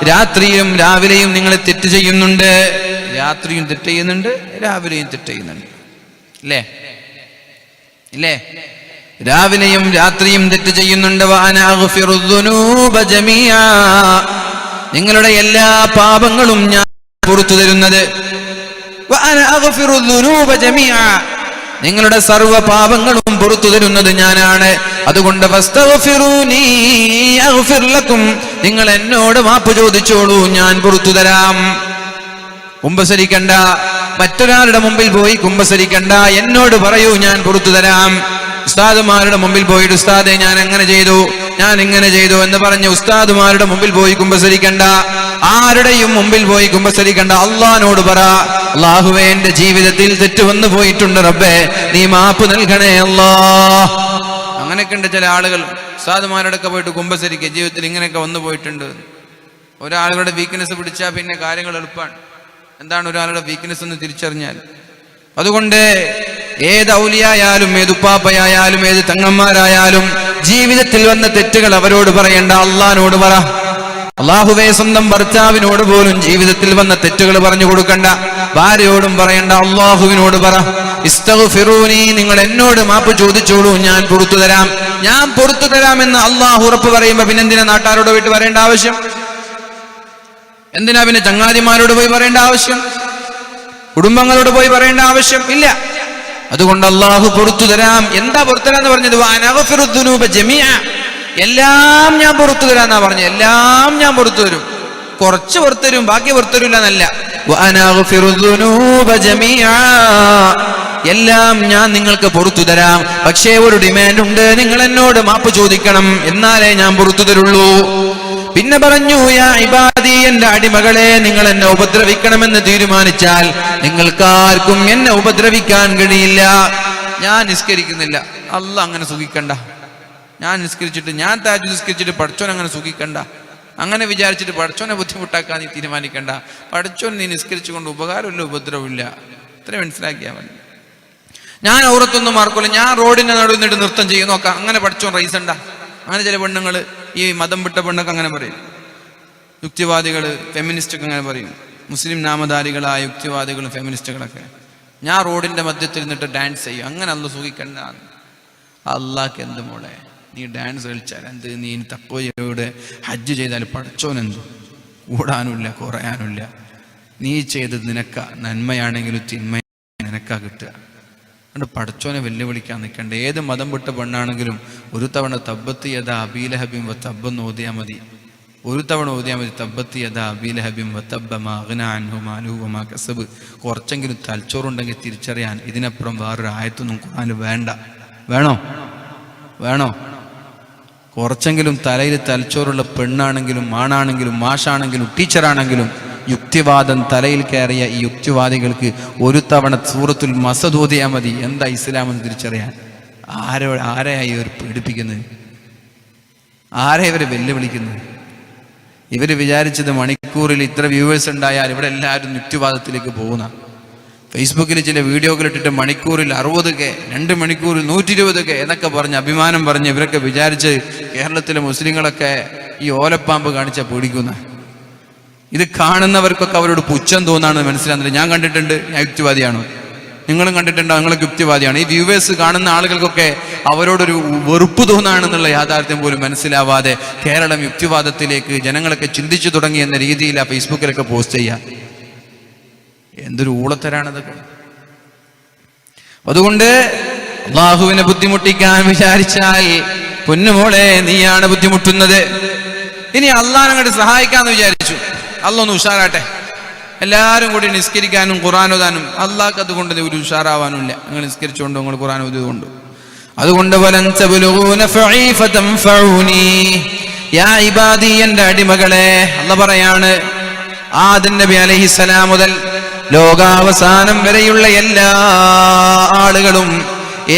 S1: രാത്രിയും രാവിലെയും നിങ്ങൾ തെറ്റ് ചെയ്യുന്നുണ്ട്. രാത്രിയും തെറ്റ് ചെയ്യുന്നുണ്ട്, രാവിലെയും തെറ്റ് ചെയ്യുന്നുണ്ട്. ഇല്ലേ ഇല്ലേ? രാവിലെയും രാത്രിയും തെറ്റ് ചെയ്യുന്നുണ്ട്. വഅന അഗ്ഫിറു ദുനൂബ ജമീഅ, നിങ്ങളുടെ എല്ലാ പാപങ്ങളും ഞാൻ പുറത്തു തരുന്നത്. വഅന അഗ്ഫിറു ദുനൂബ ജമീഅ, നിങ്ങളുടെ സർവ്വ പാപങ്ങളും പുറത്തു തരുന്നത് ഞാനാണ്. അതുകൊണ്ട് ഫസ്തഗ്ഫിറൂനി അഗ്ഫിർ ലക്കും, നിങ്ങൾ എന്നോട് മാപ്പ് ചോദിച്ചോളൂ, ഞാൻ പുറത്തു തരാം. കുമ്പസരിക്കണ്ട, മറ്റൊരാളുടെ മുമ്പിൽ പോയി കുമ്പസരിക്കണ്ട, എന്നോട് പറയൂ, ഞാൻ പുറത്തു തരാം. ഉസ്താദുമാരുടെ മുമ്പിൽ പോയിട്ട് ഉസ്താദെ ഞാൻ അങ്ങനെ ചെയ്തു, ഞാൻ ഇങ്ങനെ ചെയ്തു എന്ന് പറഞ്ഞ് ഉസ്താദുമാരുടെ മുമ്പിൽ പോയി കുമ്പസരിക്കണ്ട, ആരുടെയും മുമ്പിൽ പോയി കുമ്പസരിക്കണ്ട. അള്ളാഹിനോട് പറ, അല്ലാഹുവേ എന്റെ ജീവിതത്തിൽ തെറ്റ് വന്നു പോയിട്ടുണ്ട്, റബ്ബേ നീ മാപ്പ് നൽകണേ അല്ലാ. അങ്ങനെയൊക്കെ ഉണ്ട് ചില ആളുകൾ. ഉസ്താദുമാരോടൊക്കെ പോയിട്ട് കുമ്പസരിക്കുക, ജീവിതത്തിൽ ഇങ്ങനെയൊക്കെ വന്നു പോയിട്ടുണ്ട്. ഒരാളുകളുടെ വീക്ക്നെസ് പിടിച്ചാൽ പിന്നെ കാര്യങ്ങൾ എളുപ്പമാണ്. എന്താണ് ഒരാളുടെ വീക്ക്നെസ് എന്ന് തിരിച്ചറിഞ്ഞാൽ. അതുകൊണ്ട് ഏത് ഔലിയായാലും, ഏത് ഉപ്പാപ്പയായാലും, ഏത് തങ്ങന്മാരായാലും ജീവിതത്തിൽ വന്ന തെറ്റുകൾ അവരോട് പറയണ്ട, അള്ളാഹിനോട് പറ. അല്ലാഹുവേ സ്വന്തം ഭർത്താവിനോട് പോലും ജീവിതത്തിൽ വന്ന തെറ്റുകൾ പറഞ്ഞു കൊടുക്കണ്ട, ഭാര്യയോടും പറയണ്ട, അല്ലാഹുവിനോട് പറ. ഇസ്തഗ്ഫിറൂനി, നിങ്ങൾ എന്നോട് മാപ്പ് ചോദിച്ചോളൂ, ഞാൻ പുറത്തു തരാം. ഞാൻ പുറത്തു തരാമെന്ന് അള്ളാഹു ഉറപ്പ് പറയുമ്പോ പിന്നെന്തിനാ നാട്ടാരോട് പോയിട്ട് പറയേണ്ട ആവശ്യം? എന്തിനാ പിന്നെ ചങ്ങാതിമാരോട് പോയി പറയേണ്ട ആവശ്യം? കുടുംബങ്ങളോട് പോയി പറയേണ്ട ആവശ്യം ഇല്ല. അതുകൊണ്ട് അള്ളാഹു പുറത്തു തരാം. എന്താ പുറത്തു തരാന്ന് പറഞ്ഞത്? വഅനഗ്ഫിറു ദുനൂബ ജമീഅ, എല്ലാം ഞാൻ പുറത്തു തരാന്നാ പറഞ്ഞത്. എല്ലാം ഞാൻ പുറത്തു തരും. കുറച്ച് പുറത്തു തരും, ബാക്കി പുറത്തു തരില്ല എന്നല്ല. വഅനഗ്ഫിറു ദുനൂബ ജമീഅ, എല്ലാം ഞാൻ നിങ്ങൾക്ക് പുറത്തു തരാം. പക്ഷേ ഒരു ഡിമാൻഡ് ഉണ്ട്, നിങ്ങൾ എന്നോട് മാപ്പ് ചോദിക്കണം, എന്നാലേ ഞാൻ പുറത്തു തരുള്ളൂ. പിന്നെ പറഞ്ഞു, യാ ഇബാദി, എന്റെ അടിമകളെ, നിങ്ങൾ എന്നെ ഉപദ്രവിക്കണമെന്ന് തീരുമാനിച്ചാൽ നിങ്ങൾക്കാർക്കും എന്നെ ഉപദ്രവിക്കാൻ കഴിയില്ല. ഞാൻ നിസ്കരിക്കുന്നില്ല, അല്ലാഹ് അങ്ങനെ സുഖിക്കണ്ട. ഞാൻ നിസ്കരിച്ചിട്ട്, ഞാൻ തഹജ്ജുദ് നിസ്കരിച്ചിട്ട് പടച്ചോൻ അങ്ങനെ സുഖിക്കണ്ട. അങ്ങനെ വിചാരിച്ചിട്ട് പടച്ചോനെ ബുദ്ധിമുട്ടാക്കാൻ നീ തീരുമാനിക്കണ്ട. പടച്ചോൻ നീ നിസ്കരിച്ചുകൊണ്ട് ഉപകാരമില്ല, ഉപദ്രവമില്ല. ഇത്രയും മനസ്സിലാക്കിയാൽ മതി. ഞാൻ ഔറത്തൊന്നും മാർക്കില്ല, ഞാൻ റോഡിന്റെ നടുവിൽ നിന്നിട്ട് നൃത്തം ചെയ്യും നോക്കാം, അങ്ങനെ പടച്ചോൻ റൈസ് ഉണ്ടാ. അങ്ങനെ ചില പെണ്ണുങ്ങൾ, ഈ മതം വിട്ട പെണ്ണൊക്കെ അങ്ങനെ പറയും. യുക്തിവാദികൾ, ഫെമിനിസ്റ്റൊക്കെ അങ്ങനെ പറയും. മുസ്ലിം നാമധാരികളായ യുക്തിവാദികളും ഫെമിനിസ്റ്റുകളൊക്കെ, ഞാൻ റോഡിന്റെ മധ്യത്തിൽ നിന്നിട്ട് ഡാൻസ് ചെയ്യും, അങ്ങനെ അല്ലാഹ് സുഖിക്കണ്ട. അള്ളാഹ്ക്ക് എന്ത് മോളെ, നീ ഡാൻസ് കളിച്ചാൽ എന്ത്, നീ തഖ്വയോടെ ഹജ്ജ് ചെയ്താൽ പടച്ചോനെന്ത്, കൂടാനുമില്ല കുറയാനുമില്ല. നീ ചെയ്തത് നിനക്ക നന്മയാണെങ്കിലും തിന്മ നിനക്കാ കിട്ടുക. അതുകൊണ്ട് പടച്ചോനെ വെല്ലുവിളിക്കാൻ നിൽക്കണ്ട. ഏത് മതം വിട്ട പെണ്ണാണെങ്കിലും ഒരു തവണ തബ്ബത്ത് യദാ അബീ ലഹബിൻ വതബ്ബെന്ന് ഓതിയാൽ മതി. ഒരു തവണ ഓതിയാൽ മതി, തബ്ബത്ത് യദാ അബീ ലഹബിൻ വതബ്ബ മാ അഗ്നാ അൻഹു മാലുഹു വമാ കസബ്. കുറച്ചെങ്കിലും തലച്ചോറുണ്ടെങ്കിൽ തിരിച്ചറിയാൻ ഇതിനപ്പുറം വേറൊരു ആയത്തൊന്നും ഖുർആനിൽ വേണ്ട. വേണോ? വേണോ? കുറച്ചെങ്കിലും തലയിൽ തലച്ചോറുള്ള പെണ്ണാണെങ്കിലും ആണാണെങ്കിലും മാഷാണെങ്കിലും ടീച്ചറാണെങ്കിലും യുക്തിവാദം തലയിൽ കയറിയ ഈ യുക്തിവാദികൾക്ക് ഒരു തവണ സൂറത്തുൽ മസദ് ഓതിയാൽ മതി, എന്താ ഇസ്ലാമെന്ന് തിരിച്ചറിയാൻ. ആരെയായി ഇവർ പീഡിപ്പിക്കുന്നത്? ആരെ ഇവരെ വെല്ലുവിളിക്കുന്നത്? ഇവർ വിചാരിച്ചത് മണിക്കൂറിൽ ഇത്ര വ്യൂവേഴ്സ് ഉണ്ടായാൽ ഇവിടെ എല്ലാവരും യുക്തിവാദത്തിലേക്ക് പോകുന്ന. ഫേസ്ബുക്കിൽ ചില വീഡിയോകൾ ഇട്ടിട്ട് മണിക്കൂറിൽ 60K, 2 മണിക്കൂറിൽ 120K എന്നൊക്കെ പറഞ്ഞ് അഭിമാനം പറഞ്ഞ് ഇവരൊക്കെ വിചാരിച്ച് കേരളത്തിലെ മുസ്ലിങ്ങളൊക്കെ ഈ ഓലപ്പാമ്പ് കാണിച്ച പേടിക്കുന്ന. ഇത് കാണുന്നവർക്കൊക്കെ അവരോട് പുച്ഛം തോന്നാണെന്ന് മനസ്സിലാകുന്നില്ല. ഞാൻ കണ്ടിട്ടുണ്ട്, ഞാൻ യുക്തിവാദിയാണോ? നിങ്ങളും കണ്ടിട്ടുണ്ടോ? നിങ്ങളൊക്കെ യുക്തിവാദിയാണ്. ഈ വ്യൂവേഴ്സ് കാണുന്ന ആളുകൾക്കൊക്കെ അവരോടൊരു വെറുപ്പ് തോന്നാണെന്നുള്ള യാഥാർത്ഥ്യം പോലും മനസ്സിലാവാതെ കേരളം യുക്തിവാദത്തിലേക്ക് ജനങ്ങളൊക്കെ ചിന്തിച്ചു തുടങ്ങി എന്ന രീതിയിൽ ആ ഫേസ്ബുക്കിലൊക്കെ പോസ്റ്റ് ചെയ്യാം. എന്തൊരു ഊളത്തരാണതൊക്കെ. അതുകൊണ്ട് അള്ളാഹുവിനെ ബുദ്ധിമുട്ടിക്കാൻ വിചാരിച്ചാൽ പൊന്നുമോളെ നീയാണ് ബുദ്ധിമുട്ടുന്നത്. ഇനി അള്ളാഹ് അങ്ങോട്ട് സഹായിക്കാന്ന് വിചാരിച്ചു, അള്ളാഹ് ഒന്ന് ഉഷാറാട്ടെ, എല്ലാവരും കൂടി നിസ്കരിക്കാനും ഖുർആൻ ഓതാനും. അള്ളാഹ്ക്ക് അതുകൊണ്ട് ഒരു ഉഷാറാവാനുമില്ല, നിങ്ങൾ നിസ്കരിച്ചുകൊണ്ടോ നിങ്ങൾ ഖുർആൻ ഓതിയതുകൊണ്ടോ. അതുകൊണ്ട് യാ ഇബാദി, എന്റെ അടിമകളെ, അള്ളാഹ് പറയാണ്, ആദം നബി അലൈഹിസ്സലാം മുതൽ ലോകാവസാനം വരെയുള്ള എല്ലാ ആളുകളും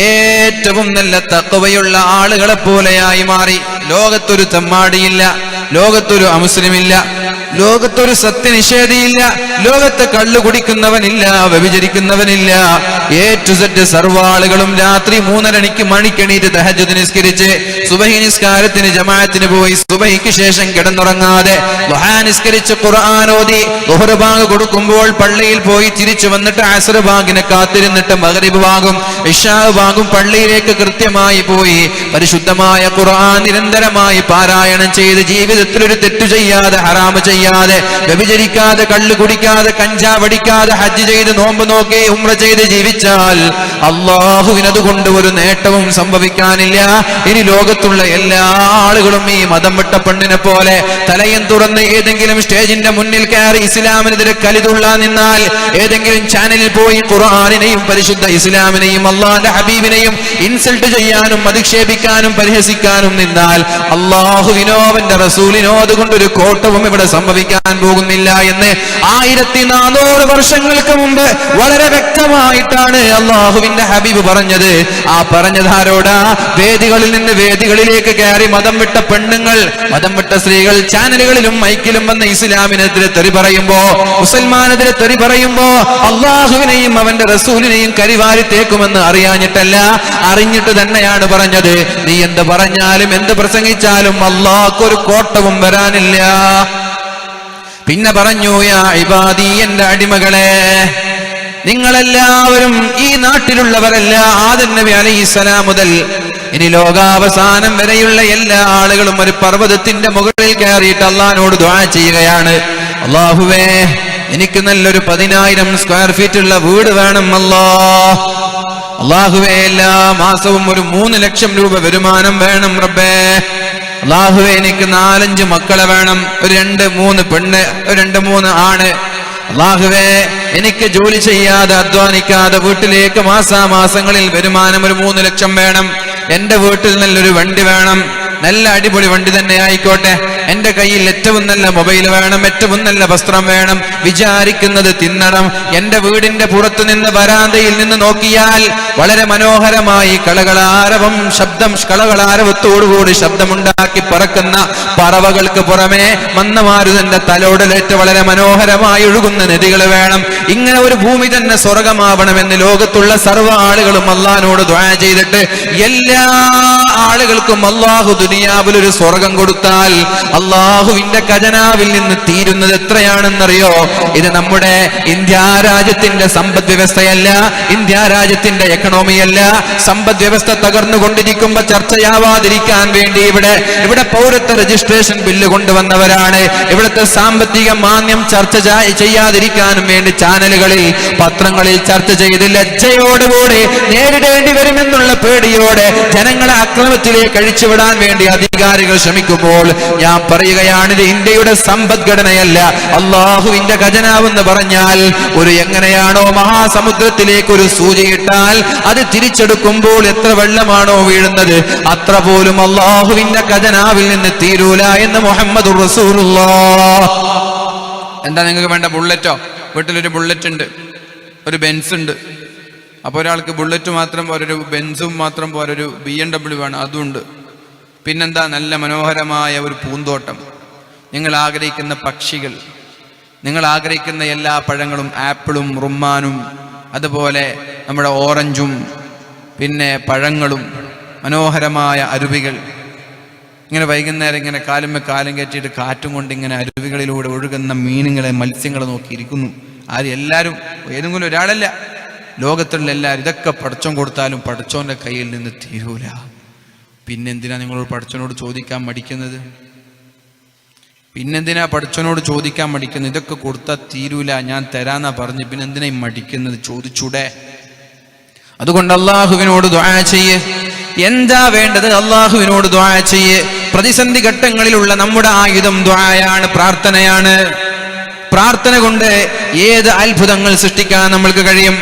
S1: ഏറ്റവും നല്ല തഖ്വയുള്ള ആളുകളെ പോലെയായി മാറി. ലോകത്തൊരു തെമ്മാടിയില്ല, ലോകത്തൊരു അമുസ്ലിമില്ല. ലോകത്തൊരു സത്യനിഷേധിയില്ല, ലോകത്ത് കള്ളു കുടിക്കുന്നവനില്ല, വ്യഭിചരിക്കുന്നവനില്ല. A to Z സർവാളുകളും രാത്രി 3:30 മണിക്കെണീറ്റ് തഹജ്ജുദ് നിസ്കരിച്ച് സുബഹി നിസ്കാരത്തിന് ജമാഅത്തിന് പോയി സുബഹിക്ക് ശേഷം കിടന്നുറങ്ങാതെ ദുഹാ നിസ്കരിച്ച് ഖുർആൻ ഓതി ദുഹർ ബാങ്ക് കൊടുക്കുമ്പോൾ പള്ളിയിൽ പോയി തിരിച്ചു വന്നിട്ട് അസ്ർ ബാങ്കിനെ കാത്തിരുന്നിട്ട് മഗ്രിബ് ബാങ്കും ഇശാ ബാങ്കും പള്ളിയിലേക്ക് കൃത്യമായി പോയി പരിശുദ്ധമായ ഖുർആൻ നിരന്തരമായി പാരായണം ചെയ്ത് ജീവിതത്തിൽ ഒരു തെറ്റു ചെയ്യാതെ, ഹറാമ് ചെയ്യാതെ, വ്യഭിചരിക്കാതെ, കള്ളു കുടിക്കാതെ, കഞ്ചാവടിക്കാതെ, ഹജ്ജ് ചെയ്ത് നോമ്പ് നോക്കി ഉംറ ചെയ്ത് ജീവിച്ചാൽ അല്ലാഹുവിനതുകൊണ്ട് ഒരു നേട്ടവും സംഭവിക്കാനില്ല. ഇനി ലോകത്തുള്ള എല്ലാ ആളുകളും ഈ മതം വിട്ട പെണ്ണിനെ പോലെ തലയും തുറന്ന് ഏതെങ്കിലും സ്റ്റേജിന്റെ മുന്നിൽ കയറി ഇസ്ലാമിനെതിരെ കലിതുള്ളാൻ നിന്നാൽ, ഏതെങ്കിലും ചാനലിൽ പോയി ഖുർആനിനെയും പരിശുദ്ധ ഇസ്ലാമിനെയും അള്ളാന്റെ ഹബീബിനെയും ഇൻസൾട്ട് ചെയ്യാനും അധിക്ഷേപിക്കാനും പരിഹസിക്കാനും നിന്നാൽ അള്ളാഹുവിനോ അവന്റെ റസൂലിനോ അതുകൊണ്ടൊരു കോട്ടവും ഇവിടെ സംഭവിക്കാൻ പോകുന്നില്ല എന്ന് 1400 വർഷങ്ങൾക്ക് മുമ്പ് വളരെ വ്യക്തമായിട്ടാണ് അള്ളാഹുവിന്റെ ഹബീബ് പറഞ്ഞത്. ആ പറഞ്ഞതാരോടാ? വേദികളിൽ നിന്ന് വേദികളിലേക്ക് കയറി മതം വിട്ട പെണ്ണുങ്ങൾ, മതം വിട്ട സ്ത്രീകൾ ചാനലുകളിലും മൈക്കിലും വന്ന് ഇസ്ലാമിനെതിരെ തെറി പറയുമ്പോ, മുസൽമാനെതിരെ തെറി പറയുമ്പോ അള്ളാഹുവിനെയും അവന്റെ റസൂലിനെയും കരിവാരി തേക്കുമെന്ന് അറിയാഞ്ഞിട്ടല്ല, അറിഞ്ഞിട്ട് തന്നെയാണ് പറഞ്ഞത്. നീ എന്ത് പറഞ്ഞാലും എന്ത് പ്രസംഗിച്ചാലും അള്ളാഹ്ക്കൊരു കോട്ടവും വരാനില്ല. പിന്നെ പറഞ്ഞു, യാ ഇബാദി, എന്റെ അടിമകളെ, നിങ്ങളെല്ലാവരും ഈ നാട്ടിലുള്ളവരല്ല, ആദം നബി അലൈഹിസ്സലാം മുതൽ ഇനി ലോകാവസാനം വരെയുള്ള എല്ലാ ആളുകളും ഒരു പർവ്വതത്തിന്റെ മുകളിൽ കയറിയിട്ട് അള്ളാഹിനോട് ദുആ ചെയ്യുകയാണ്. അല്ലാഹുവേ, എനിക്ക് നല്ലൊരു 10,000 സ്ക്വയർ ഫീറ്റ് ഉള്ള വീട് വേണം അല്ലാഹുവേ, എല്ലാ മാസവും ഒരു 3 ലക്ഷം രൂപ വരുമാനം വേണം റബ്ബേ. അല്ലാഹുവേ, എനിക്ക് 4-5 മക്കളെ വേണം, ഒരു 2-3 പെണ്ണ്, ഒരു 2-3 ആണ്. അല്ലാഹുവേ, എനിക്ക് ജോലി ചെയ്യാതെ അധ്വാനിക്കാതെ വീട്ടിലേക്ക് മാസാമാസങ്ങളിൽ വരുമാനം ഒരു 3 ലക്ഷം വേണം. എന്റെ വീട്ടിൽ നല്ലൊരു വണ്ടി വേണം, നല്ല അടിപൊളി വണ്ടി തന്നെ ആയിക്കോട്ടെ. എന്റെ കയ്യിൽ ഏറ്റവും നല്ല മൊബൈൽ വേണം, ഏറ്റവും നല്ല വസ്ത്രം വേണം, വിചാരിക്കുന്നത് തിന്നണം. എന്റെ വീടിന്റെ പുറത്തു നിന്ന് വരാന്തയിൽ നിന്ന് നോക്കിയാൽ വളരെ മനോഹരമായി കളകളാരവം ശബ്ദം, കളകളാരവത്തോടുകൂടി ശബ്ദമുണ്ടാക്കി പറക്കുന്ന പറവകൾക്ക് പുറമെ മന്ദമാരുതന്റെ തലോടലേറ്റ് വളരെ മനോഹരമായി ഒഴുകുന്ന നദികൾ വേണം. ഇങ്ങനെ ഒരു ഭൂമി തന്നെ സ്വർഗമാവണമെന്ന് ലോകത്തുള്ള സർവ്വ ആളുകളും അള്ളാഹിനോട് ദുആ ചെയ്തിട്ട് എല്ലാ ആളുകൾക്കും അള്ളാഹു ദുനിയാവിൽ ഒരു സ്വർഗം കൊടുത്താൽ അള്ളാഹുവിന്റെ ഖജനാവിൽ നിന്ന് തീരുന്നത് എത്രയാണെന്നറിയോ? ഇത് നമ്മുടെ ഇന്ത്യ രാജ്യത്തിന്റെ സമ്പദ് വ്യവസ്ഥയല്ല, ഇന്ത്യ രാജ്യത്തിന്റെ എക്കണോമിയല്ല. സമ്പദ് വ്യവസ്ഥ തകർന്നുകൊണ്ടിരിക്കുമ്പോ ചർച്ചയാവാതിരിക്കാൻ വേണ്ടി ഇവിടെ പൗരത്വ രജിസ്ട്രേഷൻ ബില്ല് കൊണ്ടുവന്നവരാണ്. ഇവിടുത്തെ സാമ്പത്തിക മാന്ദ്യം ചർച്ച ചെയ്യാതിരിക്കാനും വേണ്ടി ചാനലുകളിൽ, പത്രങ്ങളിൽ ചർച്ച ചെയ്ത് ലജ്ജയോടുകൂടി നേരിടേണ്ടി വരുമെന്നുള്ള പേടിയോടെ ജനങ്ങളെ അക്രമത്തിലേക്ക് അഴിച്ചുവിടാൻ വേണ്ടി അധികാരികൾ ശ്രമിക്കുമ്പോൾ ഞാൻ പറയുകയാണ്, ഇത് ഇന്ത്യയുടെ സമ്പദ്ഘടനയല്ല, അള്ളാഹുവിന്റെ ഖജനാവെന്ന് പറഞ്ഞാൽ ഒരു എങ്ങനെയാണോ മഹാസമുദ്രത്തിലേക്ക് ഒരു സൂചിയിട്ടാൽ അത് തിരിച്ചെടുക്കുമ്പോൾ എത്ര വെള്ളമാണോ വീഴുന്നത് അത്ര പോലും അള്ളാഹുവിന്റെ ഖജനാവിൽ നിന്ന് തീരൂല എന്ന് മുഹമ്മദുർ റസൂലുള്ളാഹ്. എന്താ നിങ്ങൾക്ക് വേണ്ട? ബുള്ളറ്റോ? വീട്ടിലൊരു ബുള്ളറ്റ് ഉണ്ട്, ഒരു ബെൻസ് ഉണ്ട്. അപ്പോൾ ഒരാൾക്ക് ബുള്ളറ്റ് മാത്രം പോരൊരു ബെൻസും മാത്രം പോരൊരു BMW വേണം, അതുണ്ട്. പിന്നെന്താ? നല്ല മനോഹരമായ ഒരു പൂന്തോട്ടം, നിങ്ങൾ ആഗ്രഹിക്കുന്ന പക്ഷികൾ, നിങ്ങൾ ആഗ്രഹിക്കുന്ന എല്ലാ പഴങ്ങളും, ആപ്പിളും റുമ്മാനും അതുപോലെ നമ്മുടെ ഓറഞ്ചും പിന്നെ പഴങ്ങളും, മനോഹരമായ അരുവികൾ. ഇങ്ങനെ വൈകുന്നേരം ഇങ്ങനെ കാലുമ്മേ കാലും കയറ്റിയിട്ട് കാറ്റും കൊണ്ട് ഇങ്ങനെ അരുവികളിലൂടെ ഒഴുകുന്ന മീനുകളെ, മത്സ്യങ്ങളെ നോക്കിയിരിക്കുന്നു. എല്ലാവരും, ഏതെങ്കിലും ഒരാളല്ല, ലോകത്തുള്ള എല്ലാവരും. ഇതൊക്കെ പടച്ചോൻ കൊടുത്താലും പടച്ചോന്റെ കയ്യിൽ നിന്ന് തീരൂല. പിന്നെന്തിനാ നിങ്ങളോട് പടച്ചോനോട് ചോദിക്കാൻ മടിക്കുന്നത്? പിന്നെന്തിനാ പടച്ചോനോട് ചോദിക്കാൻ മടിക്കുന്നത്? ഇതൊക്കെ കൊടുത്താൽ തീരൂല, ഞാൻ തരാന്നാ പറഞ്ഞു, പിന്നെ എന്തിനാ മടിക്കുന്നത്? ചോദിച്ചൂടെ? അതുകൊണ്ട് അള്ളാഹുവിനോട് ദുആ ചെയ്യ്. എന്താ വേണ്ടത്? അള്ളാഹുവിനോട് ദുആ ചെയ്യ്. പ്രതിസന്ധി ഘട്ടങ്ങളിലുള്ള നമ്മുടെ ആയുധം ദുആയാണ്, പ്രാർത്ഥനയാണ്. പ്രാർത്ഥന കൊണ്ട് ഏത് അത്ഭുതങ്ങൾ സൃഷ്ടിക്കാൻ നമ്മൾക്ക് കഴിയും.